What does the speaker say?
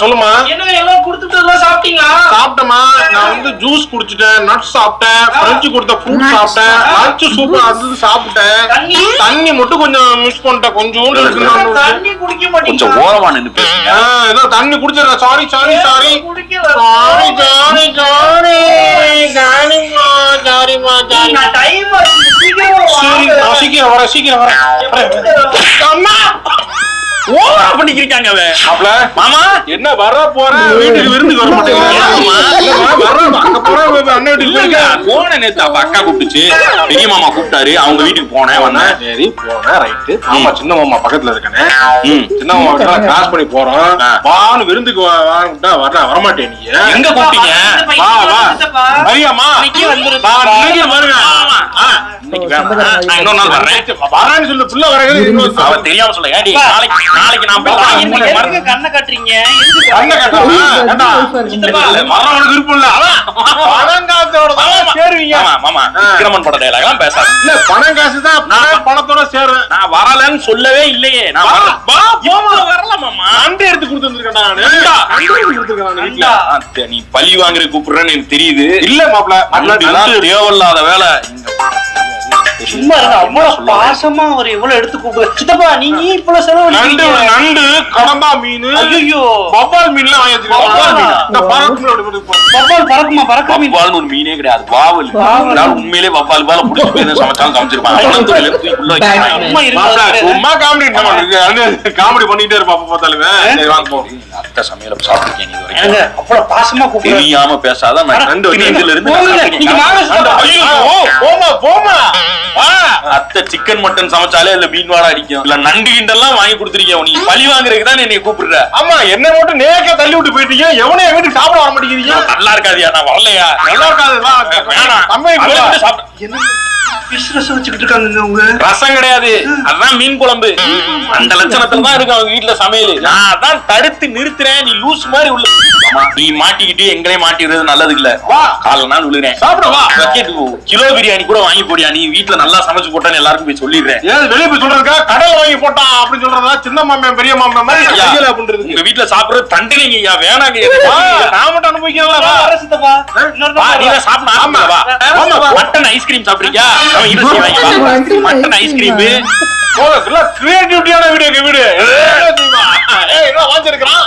சொல்லுமா. என்ன எல்லாம் குடுத்துட்டு எல்லாம் சாப்பிட்டீங்களா? சாப்பிட்டமா. நான் வந்து ஜூஸ் குடிச்சிட்டேன், நட்ஸ் சாப்பிட்டேன், ஃப்ரெஞ்சு கொடுத்த ஃப்ரூட் சாப்பிட்டேன், லஞ்ச் சூப்பர் அது சாப்பிட்டேன். தண்ணி மட்டும் கொஞ்சம் மிஸ் பண்ணிட்டேன். கொஞ்சோண்டு தண்ணி குடிக்க மாட்டீங்க. கொஞ்சம் ஓரமா நின்னு பேசுங்க. ஏதோ தண்ணி குடிச்சிடறேன். சாரி சாரி சாரி குடிக்கல. சாரி சாரி சாரி சாரிமா சாரிமா சாரி. நான் டைம் ஆச்சு. சரி நான் சீக்கிரம் வரேன். அம்மா ஓவரா பண்ணிக்கிறாங்க மாப்ள. மாமா என்ன வர போற வீட்டுக்கு விருந்துக்கு வர மாட்டேங்க. அங்க போற அண்ணன் வீட்டுக்கு இல்லங்க போன நேத்து அப்ப அக்கா கூப்பிட்டுச்சு, பெரிய மாமா கூப்பிட்டாரு, அவங்க வீட்டுக்கு போனேன் வந்தேன். சரி போனேன் ரைட்டு. ஆமா சின்ன மாமா பக்கத்துல இருக்கனே. சின்ன மாமா கிட்ட கிராஸ் பண்ணி போறோம். வான்னு விருந்துக்கு வாங்கிட்டா வரமாட்டேன். நீ எங்க கூப்பிட்டீங்க? வா வா மரியாமா வந்துரு. பாருங்க. இன்னைக்கு வேணாம், நான் இன்னொரு நாள் வர்றேன். வரேன்னு சொல்லு புள்ள வரேன். அவ தெரியாம சொல்ல. ஏடி நாளைக்கு நான் போறேன். எதுக்கு கண்ணை கட்டுறீங்க? கண்ணை கட்டவா? ஏண்டா வரவனுக்கு விருப்பம் இல்ல. பணம் காசோட தான் சேருவீங்க. மாமா விக்ரமன் பட டயலாக் எல்லாம் பேசாத. இல்ல பணம் காசு தான் பணத்தோட சேரும். நான் வரலன்னு சொல்லவே இல்லையே. நான் வரல மாமா. அண்டை எடுத்து கொடுத்து வந்திருக்கேன் நானு. அண்டை எடுத்து கொடுத்துருக்கேன் வீட்டுல. நீ பழி வாங்குற கூப்பிடுறேன்னு எனக்கு தெரியுது. இல்ல மாப்ள தேவையில்லாத வேலை. சும்மா இருங்க. அவ்வளவு பாசமா அவர் எவ்வளவு எடுத்து கூப்பிடுற. சித்தப்பா நீங்க இவ்வளவு செலவு நண்டு நண்டு கடம்பா மீன் ஐயோ வவ்வால் மீன் எல்லாம் வாங்கி வச்சிருக்கேன். வவ்வால் பறக்குமா? பறக்காம வவ்வால்னு ஒரு மீனே கிடையாது. வாவல். உண்மையிலே வவ்வால் பால புடிச்சு சமைச்சாலும் சமைச்சிருப்பாங்க. சும்மா காமெடி காமெடி பண்ணிட்டே இருப்பா அப்ப பார்த்தாலுமே. சரி வாங்க போ. அத்தை சமையல சாப்பிட்டுருக்கேன். ஏங்க அவ்வளவு பாசமா கூப்பிடுற. தெரியாம பேசாத. நான் ரெண்டு இதுல இருந்து போமா போமா. அத்தை சிக்கன் மட்டன் சமைச்சாலே இல்ல மீன் வாடை அடிக்கும். இல்ல நண்டு கிண்டெல்லாம் வாங்கி கொடுத்துருக்கீங்க. நீ பழி வாங்குறதுக்கு தான் என்னை கூப்பிடுற. ஆமா என்ன மட்டும் நேக்க தள்ளி விட்டு போயிட்டீங்க. எவனைய வீட்டுக்கு சாப்பிட வர மாட்டேங்கிறீங்க. நல்லா இருக்காதியா? நான் வரலையா? நல்லா இருக்காது. பிசினஸ் வச்சுக்கிட்டு இருக்காங்க உங்க. ரசம் கிடையாது, அதான் மீன் குழம்பு. அந்த லட்சணத்துல தான் இருக்கு அவங்க வீட்டுல சமையல். நான் அதான் தடுத்து நிறுத்துறேன். நீ லூஸ் மாதிரி உள்ள நீ மாட்டிக்கிட்டு எங்களையும் மாட்டிடுறது நல்லது இல்ல. வா கால நாள் விழுறேன். சாப்பிட வா. கிலோ பிரியாணி கூட வாங்கி போடியா. நீ வீட்டுல நல்லா சமைச்சு போட்டான்னு எல்லாருக்கும் போய் சொல்லிடுறேன். ஏன் வெளியே போய் சொல்றதுக்கா? கடலை வாங்கி போட்டான் அப்படின்னு சொல்றதா? சின்ன மாமன் பெரிய மாமன் மாதிரி அப்படின்றது. உங்க வீட்டுல சாப்பிடுறது தண்டிலிங்க ஐயா. வேணாங்க. நான் மட்டும் அனுபவிக்கிறேன். மட்டன் ஐஸ்கிரீம் சாப்பிடுறீங்க? மட்டன் ஐஸ்கிரீம் கிரியேட்டிவிட்டியான வீடு. வீடு வாங்கிருக்கான்.